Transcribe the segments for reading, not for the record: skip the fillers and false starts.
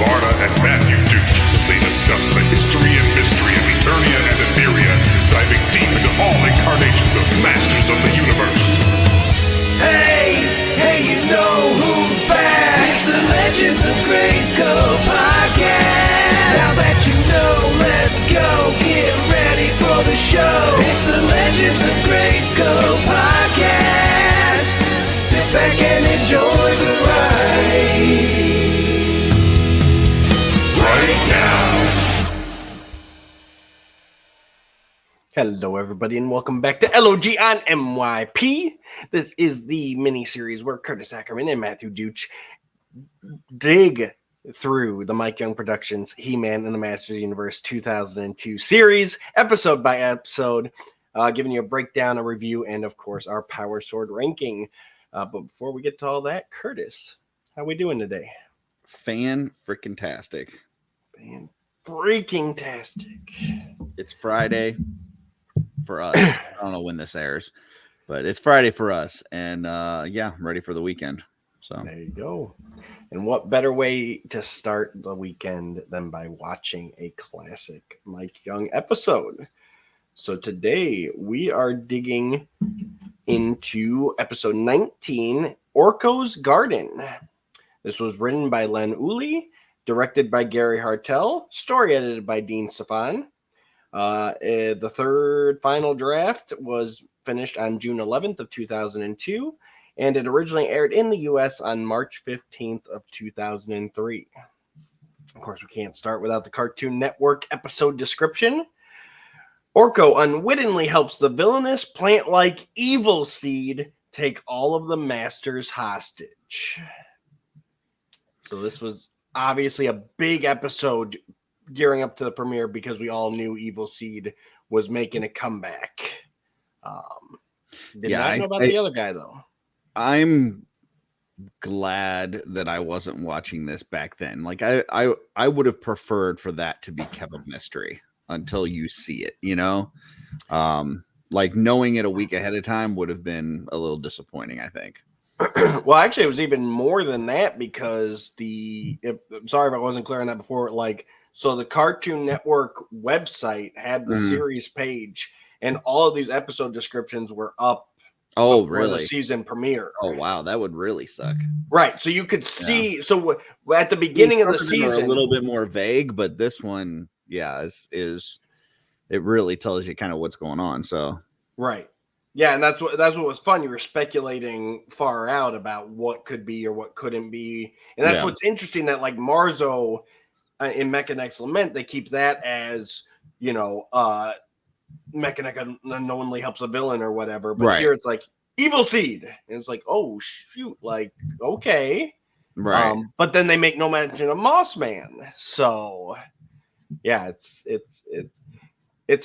Varda and Matthew Duke as they discuss the history and mystery of Eternia and Etheria, diving deep into all incarnations of Masters of the Universe. Hey, you know who's back? It's the Legends of Grayskull podcast. Now that you know, let's go get ready for the show. It's the Legends of Grayskull podcast. Sit back and enjoy the ride. Right now. Hello, everybody, and welcome back to L.O.G on MYP. This is the mini-series where Curtis Ackerman and Matthew Duke dig through the Mike Young Productions He-Man and the Masters of the Universe 2002 series, episode by episode, giving you a breakdown, a review, and, of course, our Power Sword ranking. But before we get to all that, Curtis, how we doing today? Fan-freaking-tastic. Fan-freaking-tastic. It's Friday for us. I don't know when this airs, but it's Friday for us. And yeah, I'm ready for the weekend. So there you go. And what better way to start the weekend than by watching a classic Mike Young episode? So today we are digging into episode 19, Orko's Garden. This was written by Len Uli, directed by Gary Hartel, story edited by Dean Stefan. The third final draft was finished on June 11th of 2002, and it originally aired in the U.S. on March 15th of 2003. Of course, we can't start without the Cartoon Network episode description. Orko unwittingly helps the villainous plant-like Evil Seed take all of the Masters hostage. So this was obviously a big episode gearing up to the premiere because we all knew Evil Seed was making a comeback. Did not know about the other guy, though. I'm glad that I wasn't watching this back then. Like I would have preferred for that to be kept a mystery until you see it, you know? Like knowing it a week ahead of time would have been a little disappointing, I think. Well, actually, it was even more than that because sorry if I wasn't clear on that before. So the Cartoon Network website had the series page, and all of these episode descriptions were up. Oh, really? The season premiere. Oh, wow, that would really suck. Right, so you could see. Yeah. So at the beginning of the season, a little bit more vague, but this one, yeah, is it really tells you kind of what's going on. So right. Yeah, and that's what was fun. You were speculating far out about what could be or what couldn't be. And that's what's interesting, that like Marzo in Mechanics Lament, they keep that as, you know, Mechanic unknowingly helps a villain or whatever. But here it's like Evil Seed. And it's like, oh shoot, like, okay. Right. But then they make no mention of Moss Man. So yeah, it's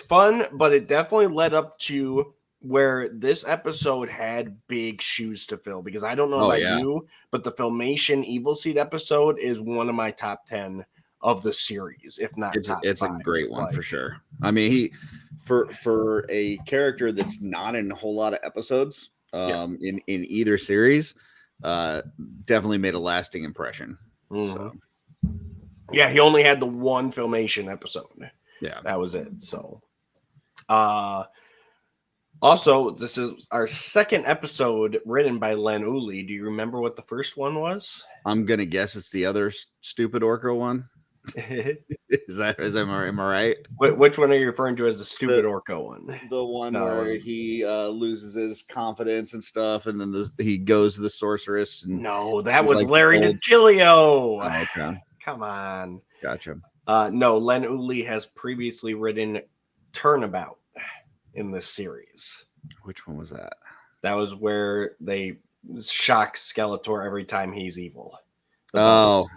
fun, but it definitely led up to where this episode had big shoes to fill, because I don't know about you, but the Filmation Evil Seed episode is one of my top 10 of the series, if not top it's 5. A great one, for sure. I mean, he for a character that's not in a whole lot of episodes in either series, definitely made a lasting impression. So yeah, he only had the one Filmation episode. Yeah, that was it. So also, this is our second episode written by Len Uli. Do you remember what the first one was? I'm gonna guess it's the other stupid Orko one. Am I right? Which one are you referring to as the stupid Orko one? The one where he loses his confidence and stuff, and then he goes to the sorceress. And no, that was like Larry DiGilio. Oh, okay. Come on. Gotcha. No, Len Uli has previously written Turnabout in this series. Which one was that? That was where they shock Skeletor every time he's evil. Oh,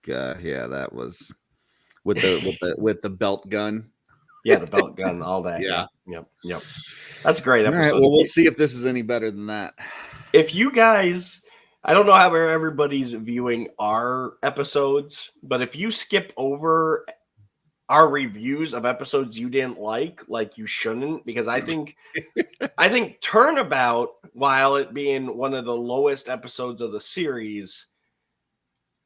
God, yeah, that was with the belt gun. Yeah, the belt gun, all that. Yeah. Yep. That's a great episode. All right, well, we'll see if this is any better than that. If you guys, I don't know how everybody's viewing our episodes, but if you skip over our reviews of episodes you didn't like you shouldn't, because I think Turnabout, while it being one of the lowest episodes of the series,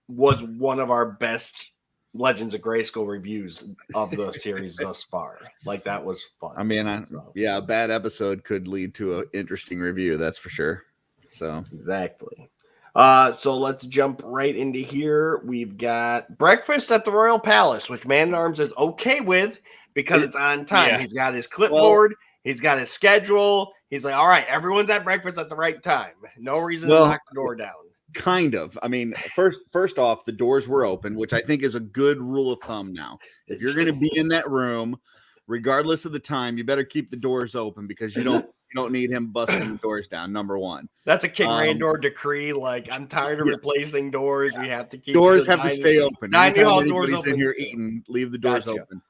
was one of our best Legends of Grayskull reviews of the series thus far. Like that was fun. I mean, a bad episode could lead to an interesting review. That's for sure. So exactly. So let's jump right into here. We've got breakfast at the Royal Palace, which Man at Arms is okay with because it's on time. Yeah. He's got his clipboard. He's got his schedule. He's like, all right, everyone's at breakfast at the right time. No reason to knock the door down. Kind of. I mean, first off, the doors were open, which I think is a good rule of thumb now. If you're going to be in that room, regardless of the time, you better keep the doors open because you don't need him busting the doors down. Number one. That's a King Randor decree. Like, I'm tired of replacing doors. We have to keep doors have to stay open. Dining hall doors open. In here still. eating, leave the doors open.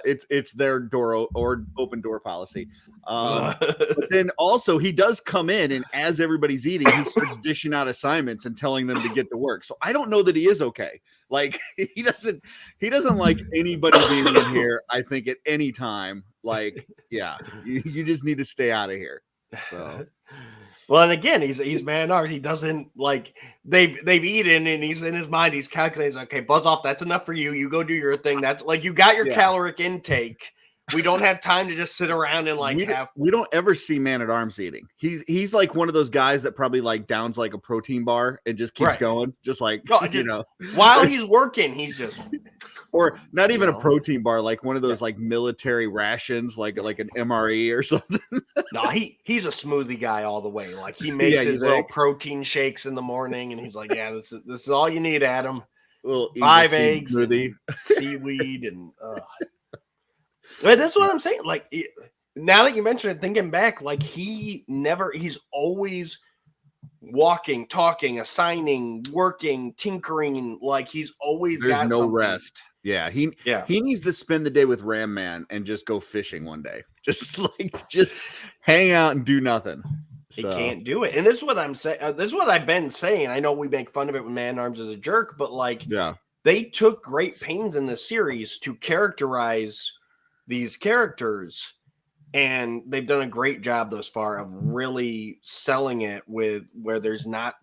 It's their door or open door policy. But then also he does come in, and as everybody's eating, he starts dishing out assignments and telling them to get to work. So I don't know that he is okay. Like he doesn't like anybody being in here. I think at any time, like, yeah, you just need to stay out of here. So. Well, and again, he's Man at Arms. He doesn't like they've eaten, and he's in his mind. He's calculating. Okay, buzz off. That's enough for you. You go do your thing. That's like you got your caloric intake. We don't have time to just sit around and like we don't ever see Man at Arms eating. He's like one of those guys that probably like downs like a protein bar and just keeps going, just like while he's working, he's just or not even a protein bar, like one of those like military rations, like an MRE or something. No, he's a smoothie guy all the way. Like he makes his little protein shakes in the morning, and he's like, "Yeah, this is all you need, Adam. 5 eggs, smoothie, seaweed, and." But that's what I'm saying. Like now that you mention it, thinking back, like he's always walking, talking, assigning, working, tinkering. Like he's always got no something. Rest. Yeah, he needs to spend the day with Ram Man and just go fishing one day. Just hang out and do nothing. He can't do it. And this is what I'm saying. This is what I've been saying. I know we make fun of it when Man at Arms is a jerk, but like they took great pains in the series to characterize these characters, and they've done a great job thus far of really selling it with where there's not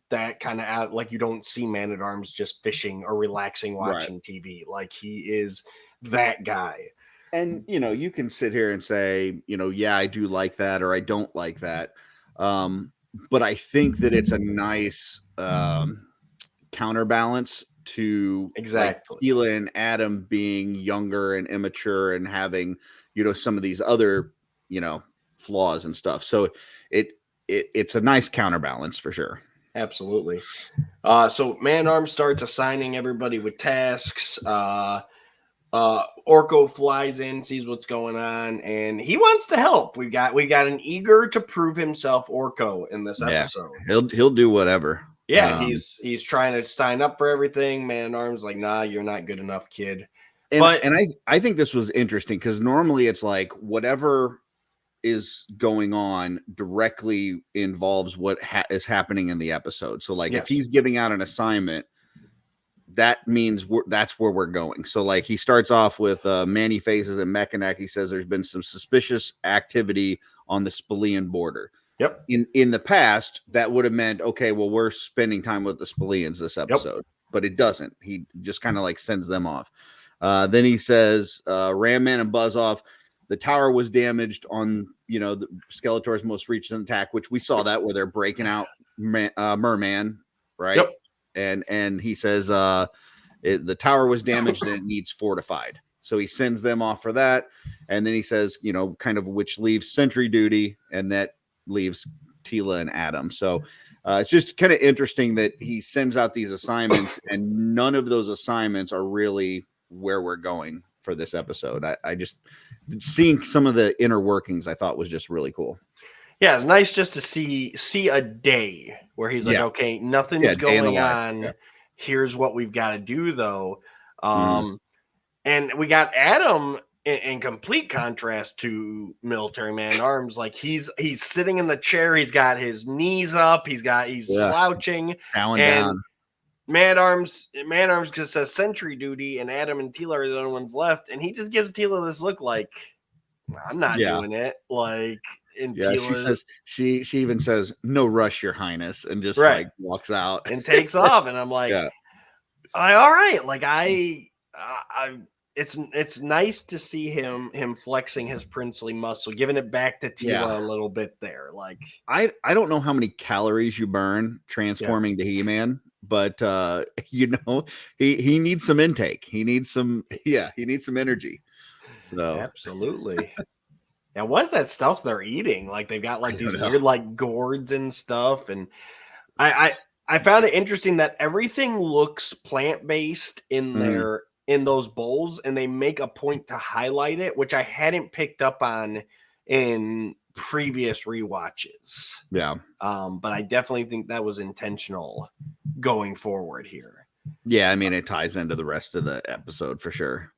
that kind of out, like you don't see Man at Arms just fishing or relaxing watching TV. Like he is that guy. And you can sit here and say, yeah, I do like that or I don't like that. But I think that it's a nice counterbalance to exactly like Tila and Adam being younger and immature and having some of these other flaws and stuff. So it's a nice counterbalance for sure. Absolutely. So Man at Arms starts assigning everybody with tasks. Orko flies in, sees what's going on, and he wants to help. We got an eager to prove himself Orko in this episode. He'll do whatever. Yeah, he's trying to sign up for everything. Man at Arms like, nah, you're not good enough, kid. And I think this was interesting because normally it's like whatever is going on directly involves what is happening in the episode. So like if he's giving out an assignment, that means that's where we're going. So like he starts off with Manny Faces and Mechanic. He says there's been some suspicious activity on the Spalian border. Yep. In the past, that would have meant, okay, well, we're spending time with the Spalians this episode, but it doesn't. He just kind of like sends them off. Then he says, Ram Man and Buzz off. The tower was damaged on, the Skeletor's most recent attack, which we saw that where they're breaking out Merman, right? Yep. And he says the tower was damaged and it needs fortified. So he sends them off for that. And then he says, kind of which leaves sentry duty, and that leaves Tila and Adam. So it's just kind of interesting that he sends out these assignments and none of those assignments are really where we're going for this episode. I just seeing some of the inner workings I thought was just really cool. Yeah, it's nice just to see a day where he's like, okay, nothing's going on. Yeah. Here's what we've got to do though. And we got Adam in complete contrast to Military Man at Arms. Like he's sitting in the chair, he's got his knees up, he's slouching, down. Man at Arms just says sentry duty, and Adam and Tila are the only ones left, and he just gives Tila this look like, I'm not doing it. Like, and she even says, "No rush, Your Highness," and just like walks out and takes off, and I'm like, All right. Like it's nice to see him flexing his princely muscle, giving it back to Tila Yeah. a little bit there. Like I don't know how many calories you burn transforming to He-Man, but he needs some intake. He needs some energy. So absolutely. Yeah, what is that stuff they're eating? Like they've got like I these don't know. weird like gourds and stuff, and I found it interesting that everything looks plant based in Mhm. in those bowls, and they make a point to highlight it, which I hadn't picked up on in previous rewatches. Yeah. But I definitely think that was intentional going forward here. Yeah, I mean it ties into the rest of the episode for sure.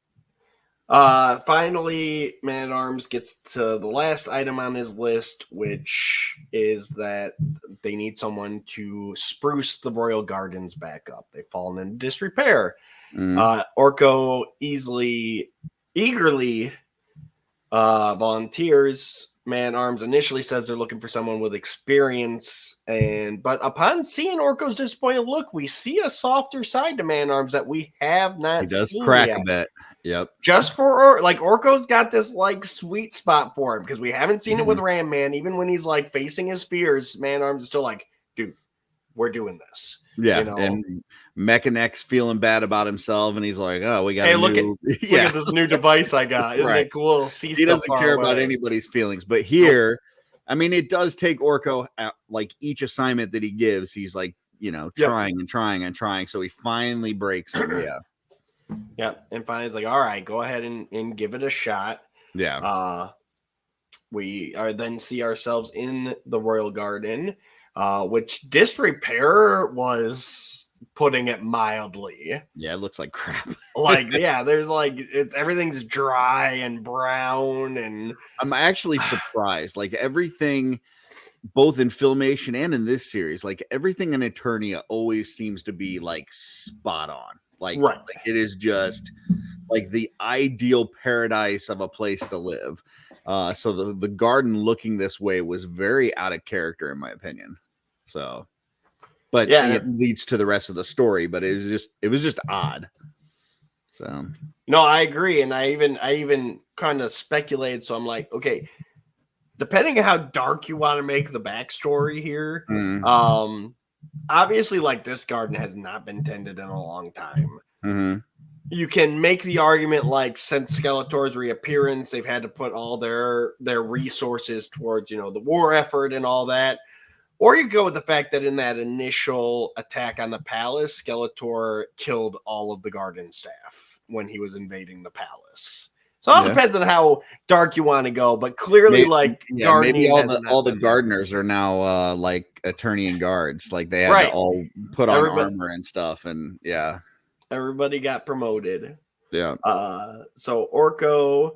Finally, Man at Arms gets to the last item on his list, which is that they need someone to spruce the royal gardens back up. They've fallen into disrepair. Mhm. Orko eagerly volunteers. Man Arms initially says they're looking for someone with experience, but upon seeing Orko's disappointed look, we see a softer side to Man Arms that we have He not does seen crack yet. a bit. Yep. Just for like Orko's got this like sweet spot for him because we haven't seen it with Ram Man. Even when he's like facing his fears, Man Arms is still like, dude, we're doing this. Yeah, You know? and Mechanex's feeling bad about himself, and he's like, "Oh, we got Hey, a look new at this new device I got. Isn't Right. it cool? See He stuff doesn't far care about away. anybody's feelings." But here, I mean, it does take Orko at, like each assignment that he gives, he's like, trying and trying and trying. So he finally breaks him. Yeah, Yep. And finally, it's like, all right, go ahead and give it a shot. yeah. We are then see ourselves in the Royal Garden, which disrepair was putting it mildly. Yeah, it looks like crap. Like, yeah, there's like everything's dry and brown, and I'm actually surprised. Like everything, both in Filmation and in this series, like everything in Eternia always seems to be like spot on. Like it is just like the ideal paradise of a place to live. So the garden looking this way was very out of character in my opinion. So, but yeah, it leads to the rest of the story. But it was just odd. So no, I agree, and I even kind of speculated. So I'm like, okay, depending on how dark you want to make the backstory here, obviously, like this garden has not been tended in a long time. You can make the argument like since Skeletor's reappearance, they've had to put all their resources towards the war effort and all that. Or you go with the fact that in that initial attack on the palace, Skeletor killed all of the garden staff when he was invading the palace. So it all depends on how dark you want to go, but clearly, maybe gardening all the gardeners are now like Eternian guards, like they had to all put on armor and stuff, and everybody got promoted. Yeah. So Orko,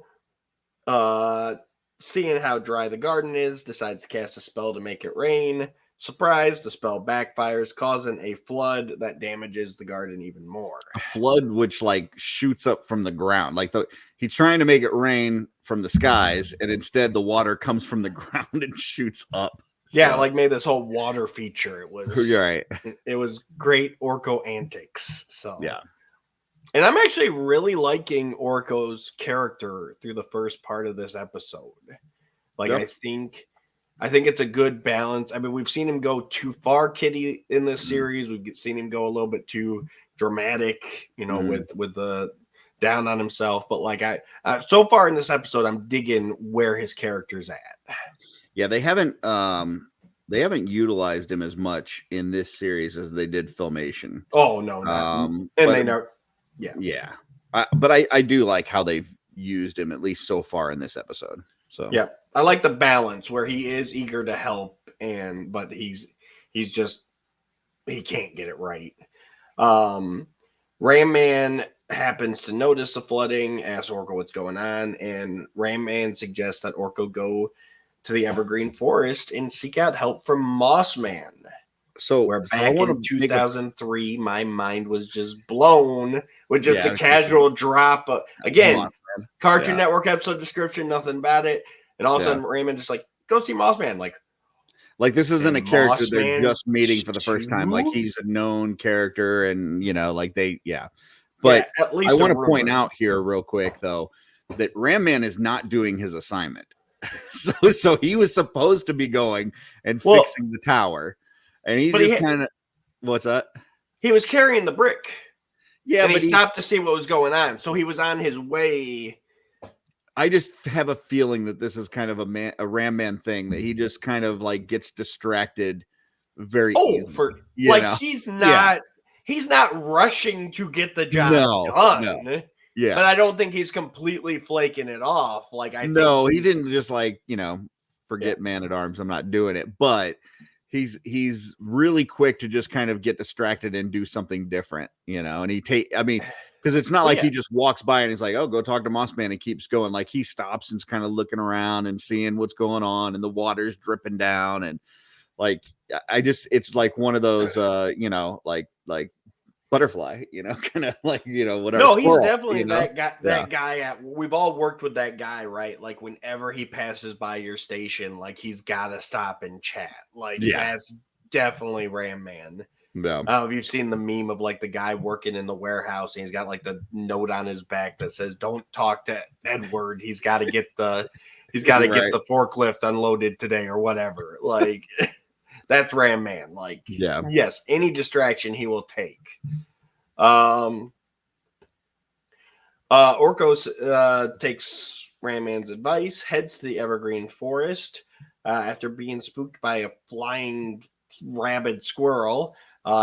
seeing how dry the garden is, decides to cast a spell to make it rain. Surprise, the spell backfires, causing a flood that damages the garden even more. A flood which like shoots up from the ground. Like he's trying to make it rain from the skies, and instead the water comes from the ground and shoots up. Yeah, like made this whole water feature. It was right. It was great Orko antics. So yeah. And I'm actually really liking Orko's character through the first part of this episode. Like, I think it's a good balance. I mean, we've seen him go too far kiddie in this series. We've seen him go a little bit too dramatic, with the down on himself. But like so far in this episode, I'm digging where his character's at. Yeah, they haven't utilized him as much in this series as they did Filmation. Oh no, not and they never. Yeah. But I do like how they've used him, at least so far in this episode. So yeah, I like the balance where he is eager to help, but he's just he can't get it right. Ram Man happens to notice the flooding, asks Orko what's going on, and Ram Man suggests that Orko go to the Evergreen Forest and seek out help from Moss Man. So back in 2003, my mind was just blown with just a casual drop. Again, Cartoon Network episode description, nothing about it. And all of a sudden, Raymond just like, go see Moss Man. Like, Like this isn't a character they're Mossman just meeting for the first time. Like 2? he's a known character for the first time. Like he's a known character, and like they, yeah. But yeah, at least I want a to point rumor. out here real quick though that Ram Man is not doing his assignment. So he was supposed to be going and fixing the tower, and he just kind of what's that? He was carrying the brick. Yeah, and but he stopped to see what was going on. So he was on his way. I just have a feeling that this is kind of a Ram Man thing, that he just kind of like gets distracted very easily. He's not rushing to get the job done. No. Yeah. But I don't think he's completely flaking it off. Like I think he didn't just like, forget Man at Arms, I'm not doing it. But he's really quick to just kind of get distracted and do something different, and because it's not like he just walks by and he's like, oh, go talk to Moss Man and keeps going. Like he stops and's kind of looking around and seeing what's going on, and the water's dripping down, and like it's like one of those like butterfly, kind of like whatever. No, he's definitely that guy. That guy we've all worked with that guy, right? Like whenever he passes by your station, like he's got to stop and chat. Like that's definitely Ram Man. Yeah. I don't know if you've seen the meme of like the guy working in the warehouse and he's got like the note on his back that says, "Don't talk to Edward. He's got to get the get the forklift unloaded today or whatever." Like that's Ram Man. Like yes, any distraction he will take. Orko takes Ram Man's advice, heads to the Evergreen Forest after being spooked by a flying rabid squirrel.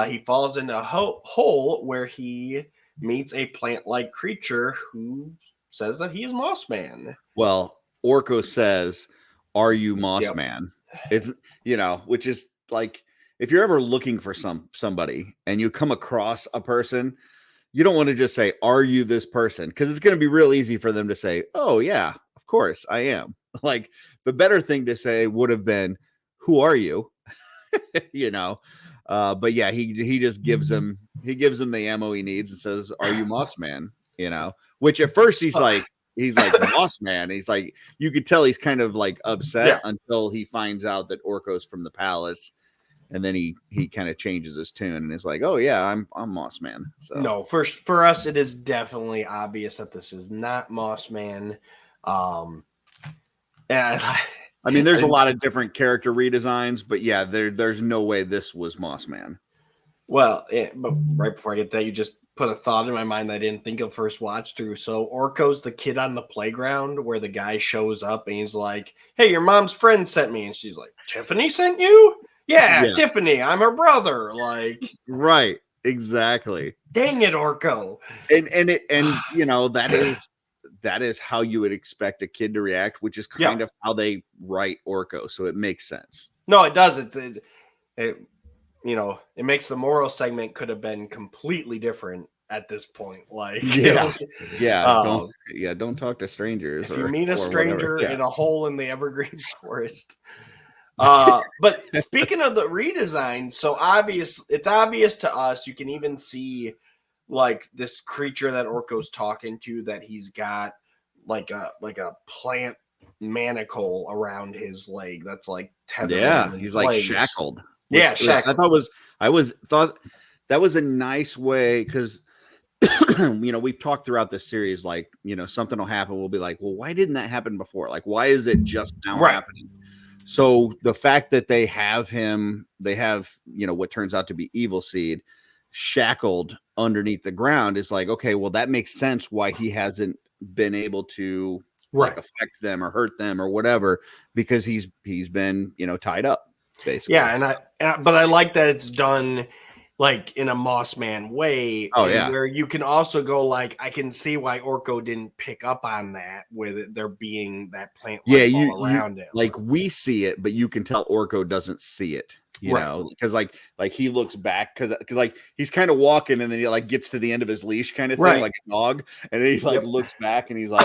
He falls into a hole where he meets a plant-like creature who says that he is Moss Man. Well, Orko says, "Are you Moss Man?" It's which is like, if you're ever looking for somebody and you come across a person, you don't want to just say, "Are you this person?" Because it's going to be real easy for them to say, "Oh yeah, of course I am." Like the better thing to say would have been, "Who are you?" But yeah, he just gives him the ammo he needs and says, "Are you Moss Man?" Which at first he's like Moss Man. He's like, you could tell he's kind of like upset until he finds out that Orko's from the palace. And then he kind of changes his tune and is like, "Oh yeah, I'm Moss Man." So no, for us, it is definitely obvious that this is not Moss Man. There's a lot of different character redesigns, but yeah, there's no way this was Moss Man. Well, but right before I get that, you just put a thought in my mind that I didn't think of first watch through. So Orko's the kid on the playground where the guy shows up and he's like, "Hey, your mom's friend sent me," and she's like, "Tiffany sent you?" Yeah, Tiffany, I'm her brother. Like, right, exactly. Dang it, Orko. And that is how you would expect a kid to react, which is kind of how they write Orko, so it makes sense. No, it does. It makes the moral segment could have been completely different at this point. Like, don't talk to strangers. If you meet a stranger in a hole in the Evergreen Forest. But speaking of the redesign, so it's obvious to us. You can even see like this creature that Orko's talking to, that he's got like a plant manacle around his leg that's like tethered. Yeah, he's like shackled. Shackled. I thought that was a nice way, because we've talked throughout this series, like, something will happen, we'll be like, well, why didn't that happen before? Like, why is it just now happening? So the fact that they have what turns out to be Evil Seed shackled underneath the ground is like, okay, well, that makes sense why he hasn't been able to like affect them or hurt them or whatever, because he's been tied up basically. Yeah, but I like that it's done like in a Moss Man way. Where you can also go like, I can see why Orko didn't pick up on that with there being that plant all around it. Like we see it, but you can tell Orko doesn't see it, because like he looks back, because like he's kind of walking and then he like gets to the end of his leash kind of thing, like a dog, and then he like looks back and he's like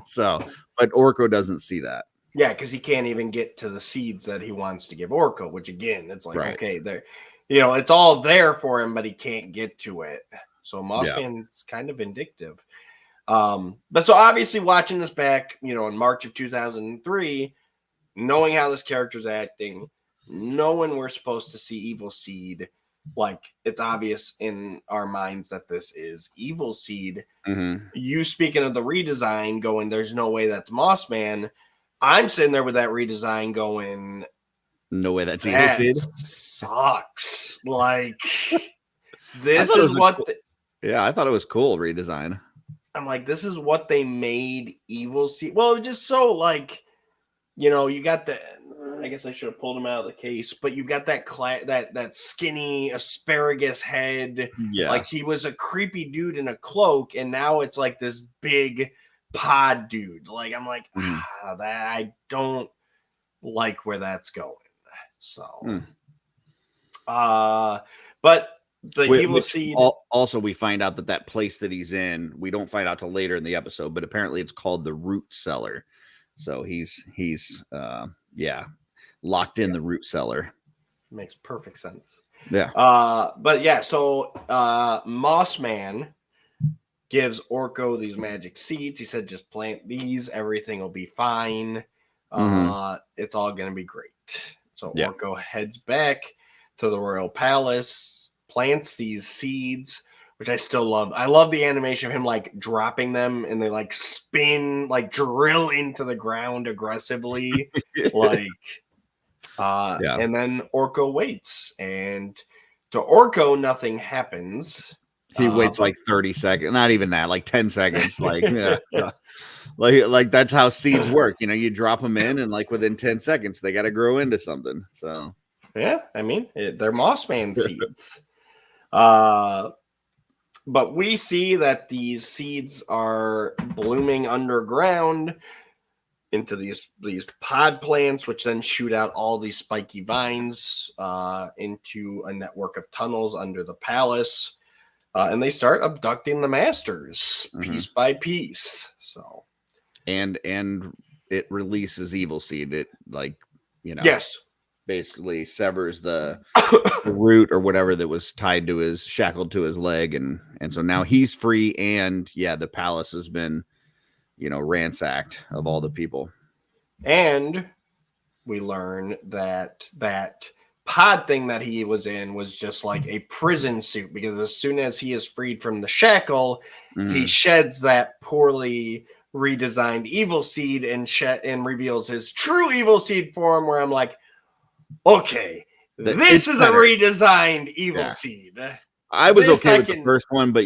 so, but Orko doesn't see that. Yeah, because he can't even get to the seeds that he wants to give Orko, which again, it's like, okay, there. It's all there for him, but he can't get to it. So Moss Man's kind of vindictive. But so obviously watching this back, in March of 2003, knowing how this character's acting, knowing we're supposed to see Evil Seed, like it's obvious in our minds that this is Evil Seed. You speaking of the redesign, going, there's no way that's Moss Man. I'm sitting there with that redesign going, no way that's Evil Seed. Sucks. Like this is what I thought it was cool redesign. I'm like, this is what they made Evil Seed. Well, just so like, you know, you got the, I guess I should have pulled him out of the case, but you got that that skinny asparagus head. Yeah. Like he was a creepy dude in a cloak, and now it's like this big pod dude. Like I'm like, that I don't like where that's going. So but the Evil Seed also, we find out that place that he's in, we don't find out till later in the episode, but apparently it's called the Root Cellar. So he's locked in the Root Cellar. Makes perfect sense. Yeah. But yeah, so Moss Man gives Orko these magic seeds. He said, just plant these, everything will be fine. It's all gonna be great. So Orko heads back to the royal palace, plants these seeds, which I still love. I love the animation of him like dropping them and they like spin, like drill into the ground aggressively. And then Orko waits, and to Orko, nothing happens. He waits like 30 seconds, not even that, like 10 seconds. Like, like that's how seeds work. You know, you drop them in, and like within 10 seconds, they got to grow into something. So, yeah, I mean, they're Moss Man seeds. But we see that these seeds are blooming underground into these pod plants, which then shoot out all these spiky vines into a network of tunnels under the palace. And they start abducting the masters piece by piece. So, and it releases Evil Seed. It basically severs the root or whatever that was tied to his, shackled to his leg, and so now he's free. And the palace has been, ransacked of all the people. And we learn that pod thing that he was in was just like a prison suit, because as soon as he is freed from the shackle, he sheds that poorly redesigned Evil Seed and reveals his true Evil Seed form, where I'm like, okay, this is better. A redesigned Evil Seed. I was okay with the first one, but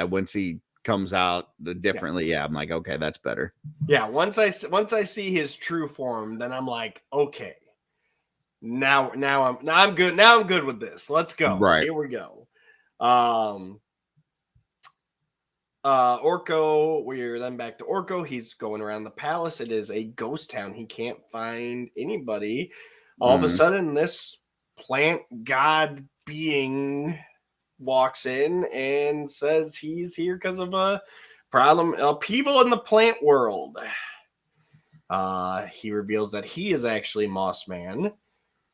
once he comes out differently, I'm like, okay, that's better. Once I see his true form, then I'm like, okay, now I'm good. Now I'm good with this. Let's go. Right. Here we go. Orko, we're then back to Orko. He's going around the palace. It is a ghost town. He can't find anybody. All of a sudden, this plant god being walks in and says he's here because of a problem, upheaval in the plant world. He reveals that he is actually Moss Man,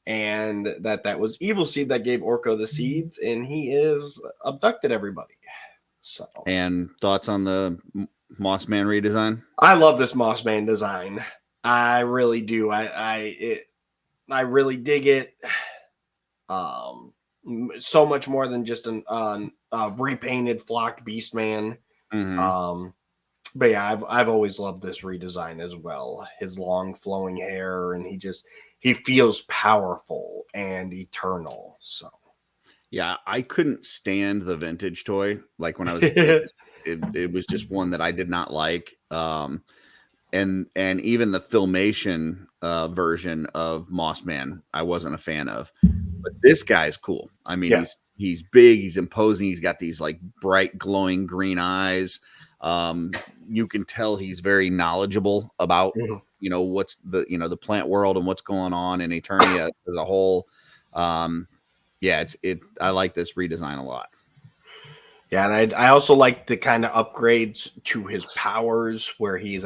and that was Evil Seed that gave Orko the seeds, and he is abducted everybody. So, and thoughts on the Moss Man redesign? I love this Moss Man design. I really do. I really dig it. So much more than just an repainted flocked beast man. But yeah, I've always loved this redesign as well. His long flowing hair, and he feels powerful and eternal. So yeah, I couldn't stand the vintage toy. Like when I was it was just one that I did not like. And even the filmation version of Moss Man, I wasn't a fan of. But this guy's cool. I mean, he's big, he's imposing, he's got these like bright, glowing green eyes. You can tell he's very knowledgeable about what's the plant world and what's going on in Eternia as a whole. I like this redesign a lot. Yeah, and I also like the kind of upgrades to his powers, where he's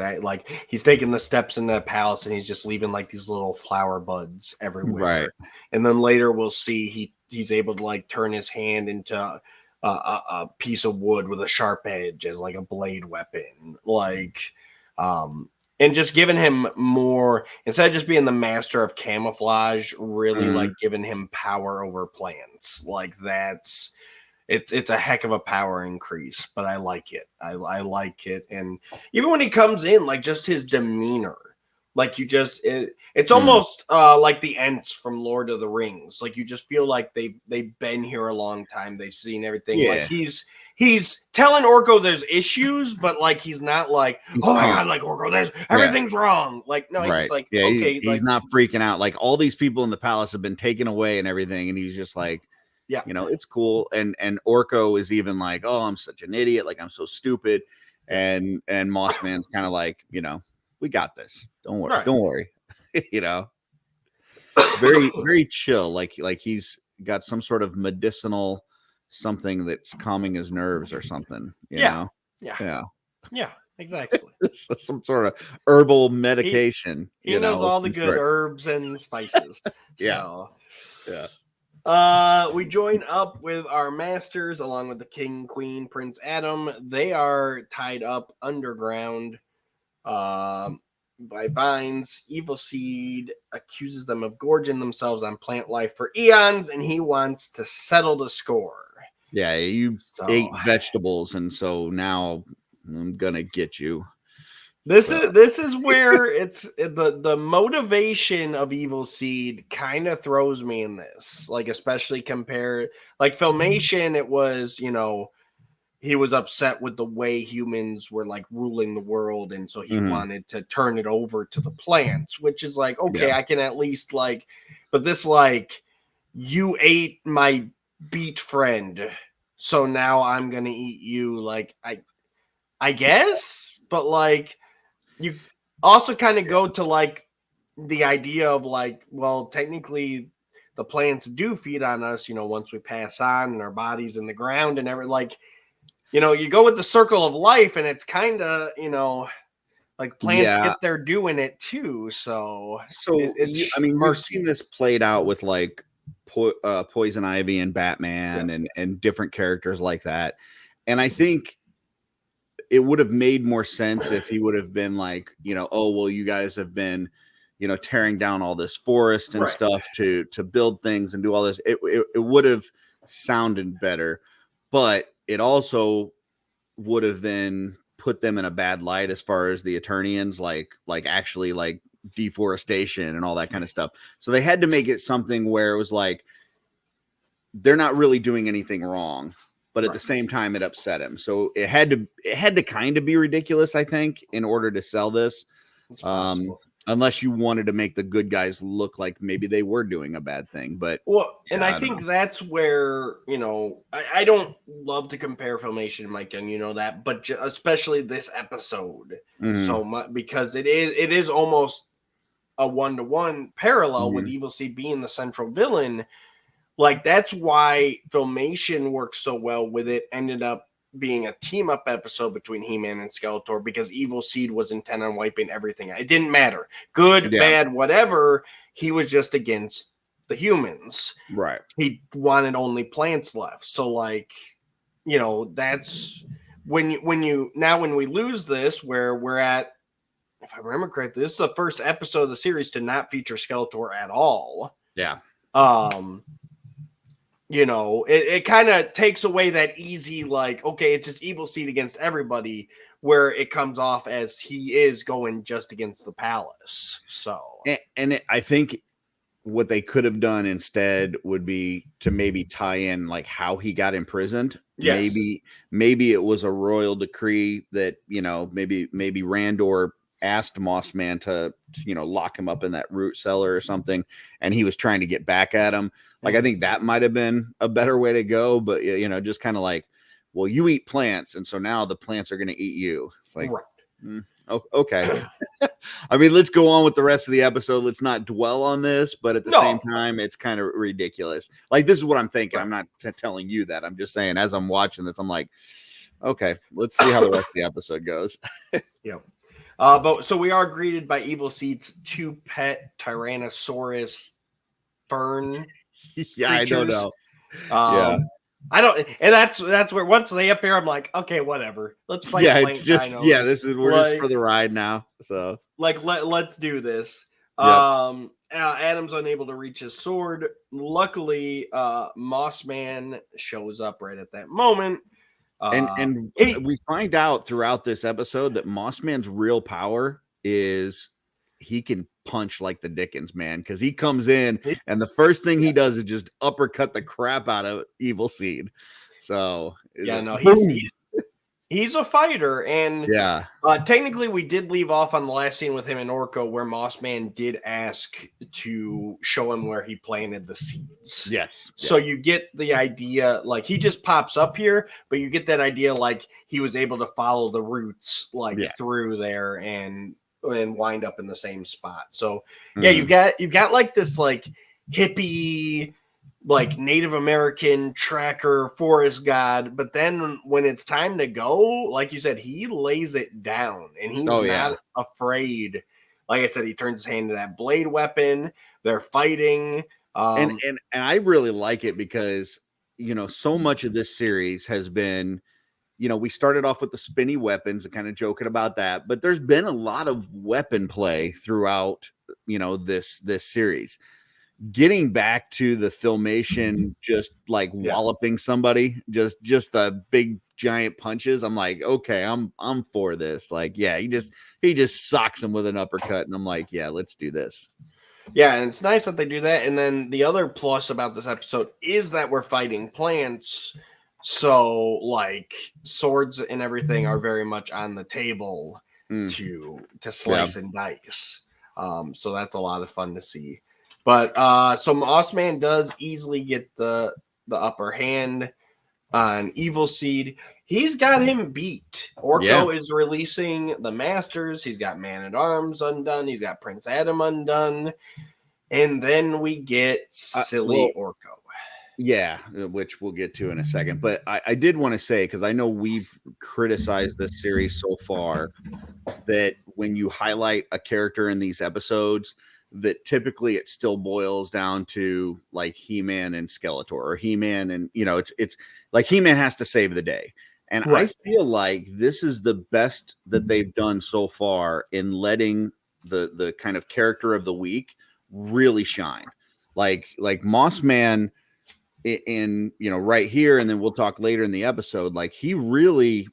taking the steps in the palace and he's just leaving like these little flower buds everywhere. Right. And then later we'll see he's able to like turn his hand into a piece of wood with a sharp edge as like a blade weapon. Like, and just giving him more, instead of just being the master of camouflage, really like giving him power over plants. Like that's it's a heck of a power increase, but I like it. I like it. And even when he comes in, like just his demeanor, like you just it's almost like the Ents from Lord of the Rings. Like you just feel like they've been here a long time. They've seen everything. Yeah. Like he's telling Orko there's issues, but like he's not like, He's oh my calm. god, like Orko, there's everything's wrong. Like no, he's Right. just like, Yeah, okay, he's like not freaking out. Like all these people in the palace have been taken away and everything, and he's just like, yeah, you know, it's cool. And Orko is even like, oh, I'm such an idiot, like I'm so stupid. And Moss Man's kind of like, you know, we got this. Don't worry, right. don't worry. You know, very, very chill. Like he's got some sort of medicinal something that's calming his nerves or something, you know? Yeah, exactly. Some sort of herbal medication. He knows all the good herbs and spices. Yeah. So yeah. We join up with our masters along with the king, queen, Prince Adam. They are tied up underground by vines. Evil Seed accuses them of gorging themselves on plant life for eons, and he wants to settle the score. Yeah, you ate vegetables, and so now I'm gonna get you. This is where it's the motivation of Evil Seed kind of throws me in this, like especially compared like Filmation. It was, you know, he was upset with the way humans were like ruling the world, and so he wanted to turn it over to the plants, which is like, okay, I can at least like, but this like, you ate my beet friend, so now I'm gonna eat you. Like I guess, but like you also kind of go to like the idea of like, well, technically the plants do feed on us, you know, once we pass on and our bodies in the ground and everything. Like, you know, you go with the circle of life, and it's kind of, you know, like plants get there doing it too. So I mean, we've seen this played out with like Poison Ivy and Batman and different characters like that. And I think it would have made more sense if he would have been like, you know, oh, well, you guys have been, you know, tearing down all this forest and stuff to build things and do all this. It would have sounded better, but it also would have then put them in a bad light as far as the Eternians, like actually like deforestation and all that kind of stuff. So they had to make it something where it was like they're not really doing anything wrong, but at the same time it upset him. So it had to kind of be ridiculous, I think, in order to sell this. Unless you wanted to make the good guys look like maybe they were doing a bad thing. But and I think that's where, you know, I don't love to compare Filmation, Mike, and you know that, but especially this episode so much, because it is almost a 1-to-1 parallel with Evil Seed being the central villain. Like that's why Filmation works so well with it. Ended up being a team up episode between He-Man and Skeletor, because Evil Seed was intent on wiping everything out. It didn't matter, good, bad, whatever. He was just against the humans. Right. He wanted only plants left. So like, you know, that's when we lose this, where we're at, if I remember correctly, this is the first episode of the series to not feature Skeletor at all. Yeah. You know, it kind of takes away that easy, like, okay, it's just Evil Seed against everybody, where it comes off as he is going just against the palace. So, I think what they could have done instead would be to maybe tie in like how he got imprisoned. Yes. Maybe it was a royal decree that, you know, maybe Randor asked Moss Man to, you know, lock him up in that root cellar or something, and he was trying to get back at him. Like, I think that might have been a better way to go, but you know, just kind of like, well, you eat plants, and so now the plants are going to eat you. It's like, okay. I mean, let's go on with the rest of the episode. Let's not dwell on this, but at the same time, it's kind of ridiculous. Like, this is what I'm thinking. I'm not telling you that. I'm just saying, as I'm watching this, I'm like, okay, let's see how the rest of the episode goes. Yep. But so we are greeted by Evil Seed's 2 pet Tyrannosaurus fern. Yeah, creatures. I don't know. I don't, and that's where once they appear, I'm like, okay, whatever. Let's fight. Yeah, it's Plant just Dinos. we're just for the ride now. So let's do this. Yep. Adam's unable to reach his sword. Luckily, Moss Man shows up right at that moment. And we find out throughout this episode that Mossman's real power is he can punch like the Dickens, man, because he comes in and the first thing he does is just uppercut the crap out of Evil Seed. So yeah, no, he's a fighter, and yeah, technically we did leave off on the last scene with him and Orko where Mossman did ask to show him where he planted the seeds. yes. So you get the idea, like he just pops up here, but you get that idea like he was able to follow the roots through there and wind up in the same spot. So yeah, you've got like this like hippie, like Native American tracker forest god, but then when it's time to go, like you said, he lays it down and he's not afraid. Like I said, he turns his hand to that blade weapon. They're fighting. And I really like it because, so much of this series has been, we started off with the spinny weapons and kind of joking about that, but there's been a lot of weapon play throughout, this series. Getting back to the Filmation, just like walloping somebody, just the big giant punches. I'm like, okay, I'm for this. Like, yeah, he just socks him with an uppercut, and I'm like, yeah, let's do this. Yeah, and it's nice that they do that. And then the other plus about this episode is that we're fighting plants. So, like, swords and everything are very much on the table to slice and dice. So that's a lot of fun to see. But so Mossman does easily get the upper hand on Evil Seed. He's got him beat. Orko is releasing the Masters. He's got Man-at-Arms undone. He's got Prince Adam undone. And then we get silly Orko. Yeah, which we'll get to in a second. But I did want to say, because I know we've criticized this series so far, that when you highlight a character in these episodes, that typically it still boils down to like He-Man and Skeletor, or He-Man and, it's like He-Man has to save the day. And I feel like this is the best that they've done so far in letting the kind of character of the week really shine. Like Mossman in, right here, and then we'll talk later in the episode, like he really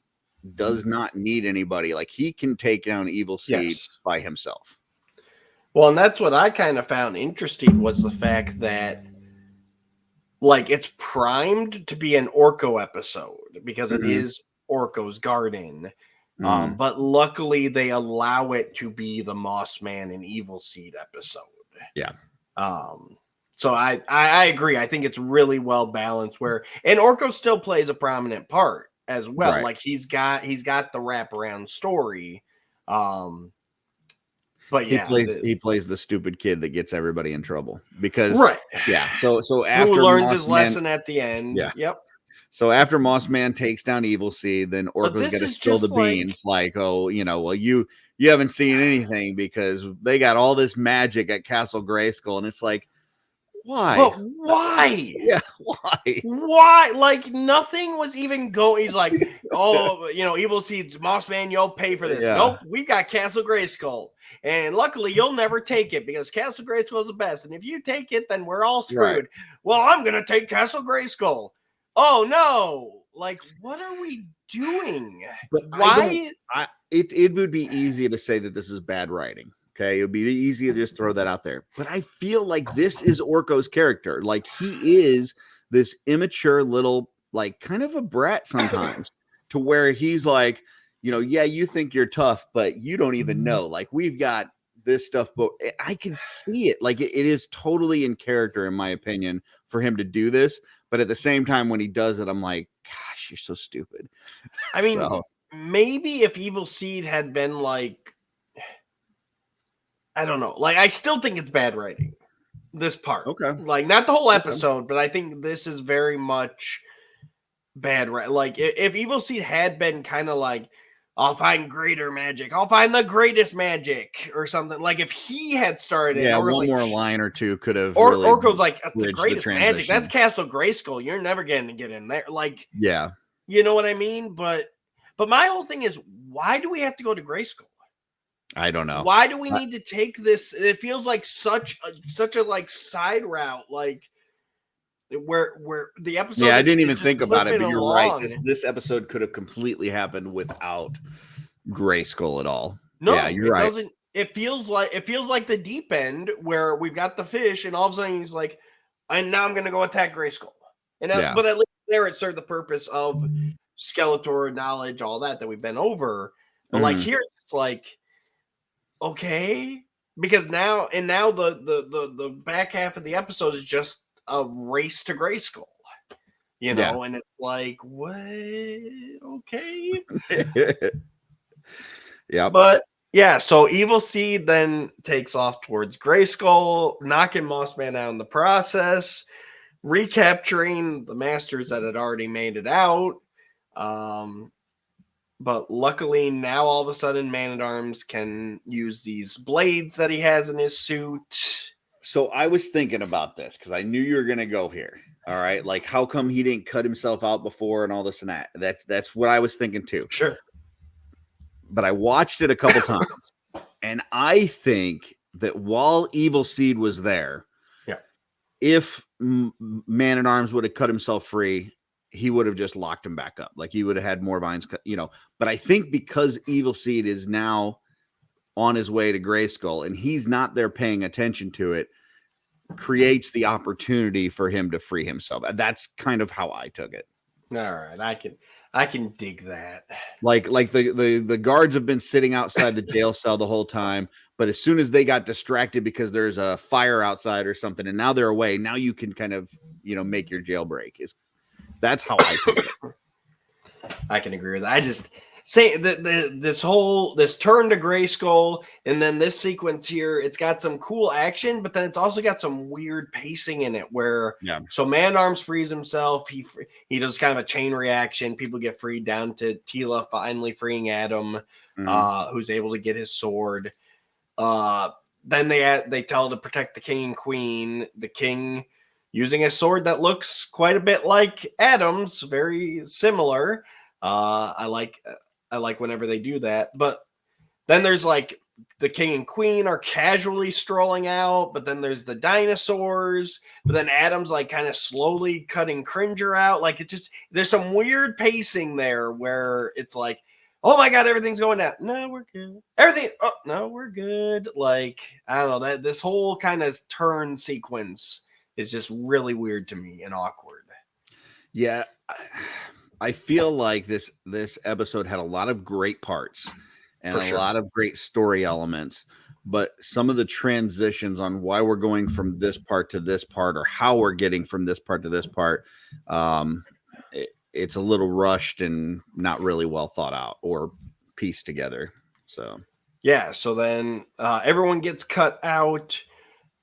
does not need anybody. Like he can take down Evil Seed by himself. Well, and that's what I kind of found interesting was the fact that like it's primed to be an Orko episode because it is Orko's garden. But luckily they allow it to be the Mossman and Evil Seed episode. Yeah. So I agree. I think it's really well balanced and Orko still plays a prominent part as well. Like he's got the wraparound story. But yeah, he plays the stupid kid that gets everybody in trouble because So after who learns his lesson at the end. Yeah. Yep. So after Mossman takes down Evil Seed, then Orko's going to spill the beans. Like, oh, well, you haven't seen anything because they got all this magic at Castle Grayskull, and it's like, why? But why? Yeah, why? Why? Like nothing was even going. He's like, oh, Evil Seed's Mossman, you'll pay for this. Yeah. Nope, we got Castle Grayskull. And luckily, you'll never take it because Castle Grayskull is the best. And if you take it, then we're all screwed. Right. Well, I'm going to take Castle Grayskull. Oh, no. Like, what are we doing? But why? It would be easy to say that this is bad writing. Okay, it would be easy to just throw that out there. But I feel like this is Orko's character. Like, he is this immature little, like, kind of a brat sometimes to where he's like, you think you're tough, but you don't even know. Like, we've got this stuff, but I can see it. Like, it is totally in character, in my opinion, for him to do this. But at the same time, when he does it, I'm like, gosh, you're so stupid. I mean, maybe if Evil Seed had been like, I don't know. Like, I still think it's bad writing, this part. Okay. Like, not the whole episode, but I think this is very much bad writing. Like, if Evil Seed had been kind of like I'll find greater magic. I'll find the greatest magic or something. Like if he had started, Yeah, or one like, more line or two could have or really Orko's like, that's the bridged the greatest magic. That's transition. Castle Grayskull. You're never going to get in there. Like, Yeah, you know what I mean? But my whole thing is, why do we have to go to Grayskull? I don't know. Why do we need to take this? It feels like such a like side route, like where the episode. Yeah, I is didn't even just think about it, clipping but you're right. along. This episode could have completely happened without Grayskull at all. No, yeah, you're it right. doesn't. It feels like the deep end where we've got the fish, and all of a sudden he's like, and now I'm going to go attack Grayskull. And Yeah. but at least there it served the purpose of Skeletor knowledge, all that we've been over. But like here, it's like, okay, because now the back half of the episode is just a race to Grayskull, you know, and it's like, what? Okay. Yeah. But yeah, so Evil Seed then takes off towards Grayskull, knocking Mossman out in the process, recapturing the masters that had already made it out. But luckily now all of a sudden Man-at-Arms can use these blades that he has in his suit. So I was thinking about this because I knew you were going to go here. All right. Like, how come he didn't cut himself out before and all this and that? That's what I was thinking too. Sure. But I watched it a couple times, and I think that while Evil Seed was there, if Man-at-Arms would have cut himself free, he would have just locked him back up. Like, he would have had more vines cut, you know. But I think because Evil Seed is now on his way to Grayskull and he's not there paying attention to it, creates the opportunity for him to free himself. That's kind of how I took it. All right, I can dig that. Like the guards have been sitting outside the jail cell the whole time, but as soon as they got distracted because there's a fire outside or something, and now they're away, now you can kind of, you know, make your jailbreak. That's how I took it. I can agree with that. I just say this turn to Grayskull, and then this sequence here, it's got some cool action, but then it's also got some weird pacing in it where so Man-at-Arms frees himself, he does kind of a chain reaction, people get freed down to Tila finally freeing Adam, who's able to get his sword. Then they tell to protect the king and queen, the king using a sword that looks quite a bit like Adam's, very similar. I like whenever they do that. But then there's like the king and queen are casually strolling out, but then there's the dinosaurs, but then Adam's like kind of slowly cutting Cringer out. Like it just, there's some weird pacing there where it's like, oh my God, everything's going down. No, we're good. Everything. Oh no, we're good. Like, I don't know, this whole kind of turn sequence is just really weird to me and awkward. Yeah. I feel like this episode had a lot of great parts and a lot of great story elements, but some of the transitions on why we're going from this part to this part, or how we're getting from this part to this part, it's a little rushed and not really well thought out or pieced together. So yeah, so then everyone gets cut out.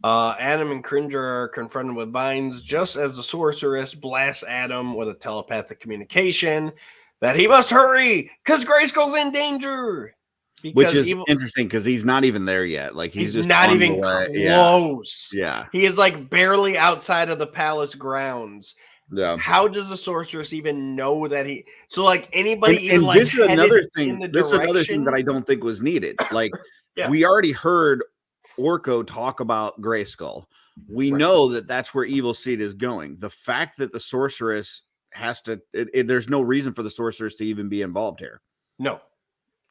Adam and Cringer are confronted with vines just as the sorceress blasts Adam with a telepathic communication that he must hurry because Grayskull's in danger. Which is interesting because he's not even there yet. Like he's just not even close. Yeah. He is like barely outside of the palace grounds. Yeah. How does the sorceress even know that he? So like anybody and even like this is another thing. This is another thing that I don't think was needed. Like we already heard Orko talk about Grayskull. We know that that's where Evil Seed is going. The fact that the sorceress has to, there's no reason for the sorceress to even be involved here. No.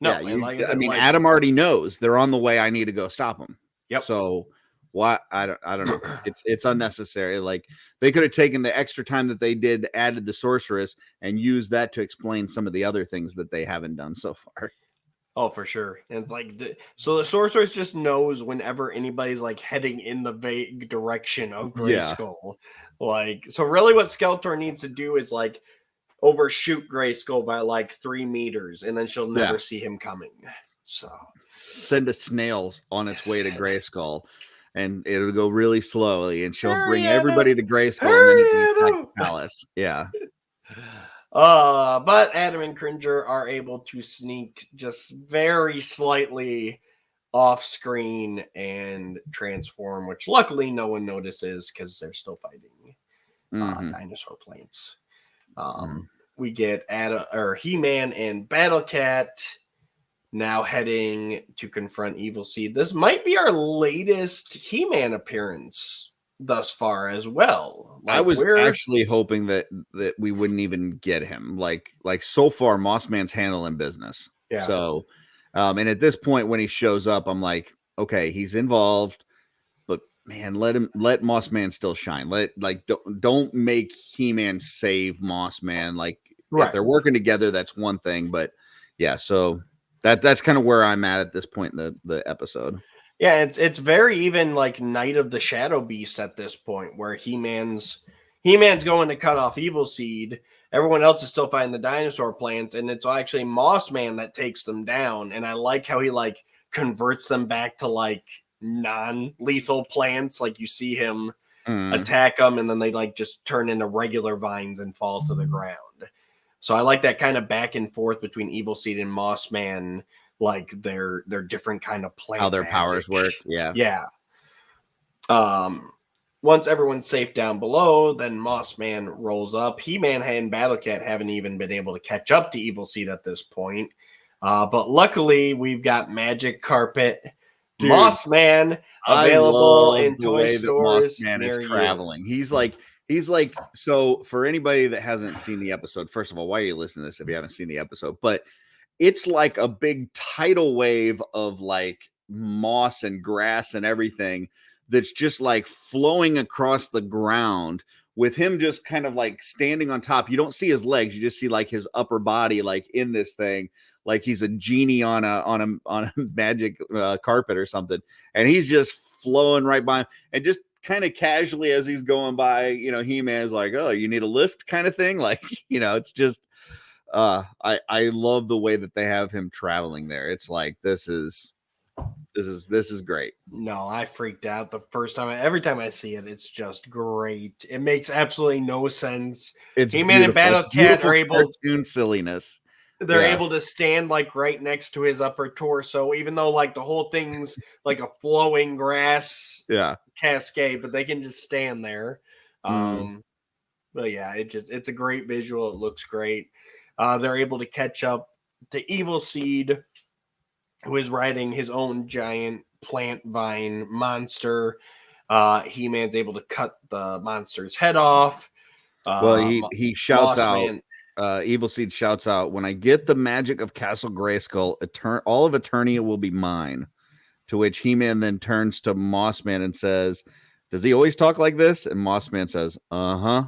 Yeah, I mean, Adam already knows they're on the way. I need to go stop them. Yep. So what? I don't know. It's unnecessary. Like they could have taken the extra time that they did, added the sorceress, and used that to explain some of the other things that they haven't done so far. Oh, for sure. And it's like, so the sorceress just knows whenever anybody's like heading in the vague direction of Grayskull. Like, so really what Skeletor needs to do is like overshoot Grayskull by like 3 meters, and then she'll never see him coming. So send a snail on its way to Grayskull, and it'll go really slowly, and she'll bring everybody to Grayskull, and then he can attack the palace. Yeah. But Adam and Cringer are able to sneak just very slightly off screen and transform, which luckily no one notices because they're still fighting dinosaur plants. We get He-Man and Battle Cat now heading to confront Evil Seed. This might be our latest He-Man appearance thus far as well. I was actually hoping that we wouldn't even get him. Like so far, Moss Man's handling business. Yeah. So, and at this point, when he shows up, I'm like, okay, he's involved, but man, let Moss Man still shine. Don't make He-Man save Moss Man. Like if they're working together, that's one thing. But yeah, so that's kind of where I'm at this point in the episode. Yeah, it's very even like Night of the Shadow Beast at this point, where He-Man's going to cut off Evil Seed. Everyone else is still fighting the dinosaur plants, and it's actually Moss Man that takes them down. And I like how he like converts them back to like non-lethal plants. Like you see him attack them, and then they like just turn into regular vines and fall to the ground. So I like that kind of back and forth between Evil Seed and Moss Man. Like their different kind of plant, how their powers work. Yeah. Once everyone's safe down below, then Moss Man rolls up. He-Man and Battle Cat haven't even been able to catch up to Evil Seed at this point. But luckily, we've got Magic Carpet, Dude, Moss Man available in toy stores. Moss Man is near traveling. You. He's like, so for anybody that hasn't seen the episode, first of all, why are you listening to this if you haven't seen the episode? But it's like a big tidal wave of like moss and grass and everything that's just like flowing across the ground with him just kind of like standing on top. You don't see his legs, you just see like his upper body like in this thing, like he's a genie on a magic carpet or something, and he's just flowing right by him, and just kind of casually as he's going by, He-Man's like, oh, you need a lift kind of thing, like, it's just I love the way that they have him traveling there. It's like this is great. No, I freaked out the first time. Every time I see it, it's just great. It makes absolutely no sense. It's He-Man and Battle Cat are able cartoon silliness. They're able to stand like right next to his upper torso, even though like the whole thing's like a flowing grass cascade, but they can just stand there. But yeah, it's a great visual. It looks great. They're able to catch up to Evil Seed, who is riding his own giant plant vine monster. He-Man's able to cut the monster's head off. Well, he shouts out. Evil Seed shouts out, "When I get the magic of Castle Grayskull, all of Eternia will be mine." To which He-Man then turns to Moss Man and says, "Does he always talk like this?" And Moss Man says, "Uh-huh."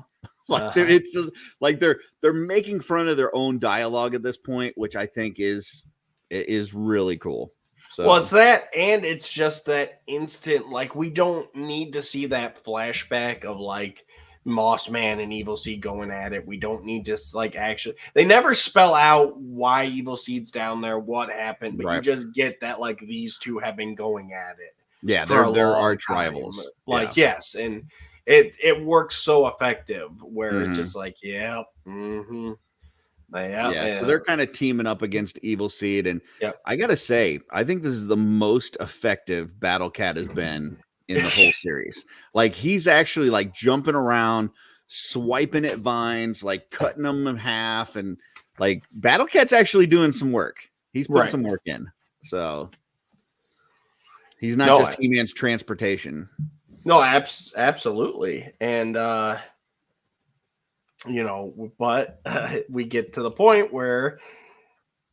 Like it's just like they're making fun of their own dialogue at this point, which I think is really cool. So well, it's that, and it's just that instant, like we don't need to see that flashback of like Moss Man and Evil Seed going at it. We don't need to like actually. They never spell out why Evil Seed's down there, what happened, but you just get that like these two have been going at it. Yeah, they're arch rivals. Like yes, and it works so effective where it's just like yeah. So they're kind of teaming up against Evil Seed, and I gotta say, I think this is the most effective Battle Cat has been in the whole series. Like he's actually like jumping around, swiping at vines, like cutting them in half, and like Battle Cat's actually doing some work. He's putting some work in, so he's not just He-Man's transportation. No, absolutely, and but we get to the point where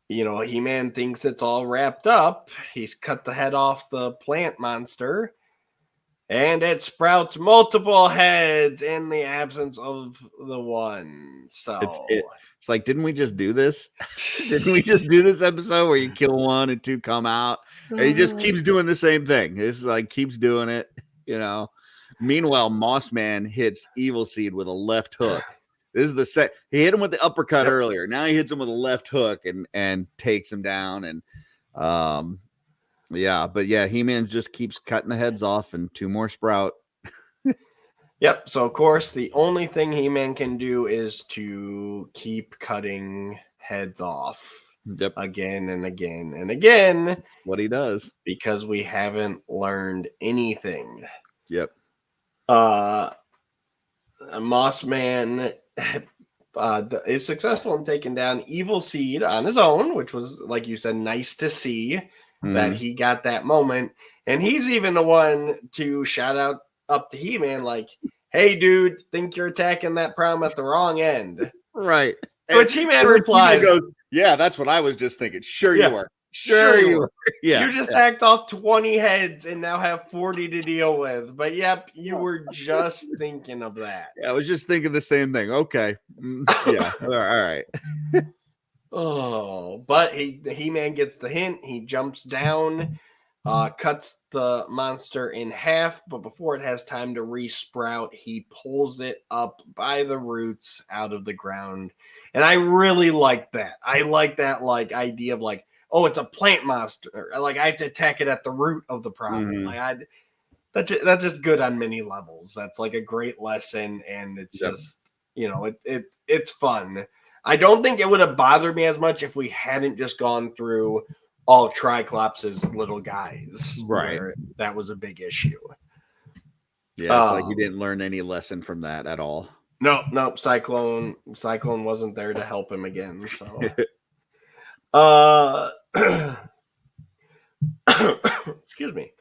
He-Man thinks it's all wrapped up. He's cut the head off the plant monster, and it sprouts multiple heads in the absence of the one. So it's like, didn't we just do this? Didn't we just do this episode where you kill one and two come out? And he just keeps doing the same thing. It's like keeps doing it, Meanwhile, Moss Man hits Evil Seed with a left hook. This is the he hit him with the uppercut earlier. Now he hits him with a left hook and takes him down. And He-Man just keeps cutting the heads off, and two more sprout. Yep. So of course, the only thing He-Man can do is to keep cutting heads off Yep. again and again and again What he does. because we haven't learned anything. Yep. Moss Man is successful in taking down Evil Seed on his own, which was, like you said, nice to see that he got that moment. And he's even the one to shout out up to He-Man, like, hey, dude, think you're attacking that problem at the wrong end. Right. Which He-Man He-Man replies, goes, yeah, that's what I was just thinking. Sure Yeah. you are. Sure you are. Yeah. You just hacked off 20 heads and now have 40 to deal with. But yep, you were just thinking of that. Yeah, I was just thinking the same thing. Okay. Yeah. All right. Oh, but He-Man gets the hint. He jumps down, cuts the monster in half, but before it has time to resprout, he pulls it up by the roots out of the ground. And I really like that. I like that idea of oh, it's a plant monster. Like I have to attack it at the root of the problem. Mhm. That's just good on many levels. That's like a great lesson, and it's just it's fun. I don't think it would have bothered me as much if we hadn't just gone through all Triclops' little guys, Right. where that was a big issue. Yeah, it's like you didn't learn any lesson from that at all. Nope. Cyclone wasn't there to help him again. So, excuse me.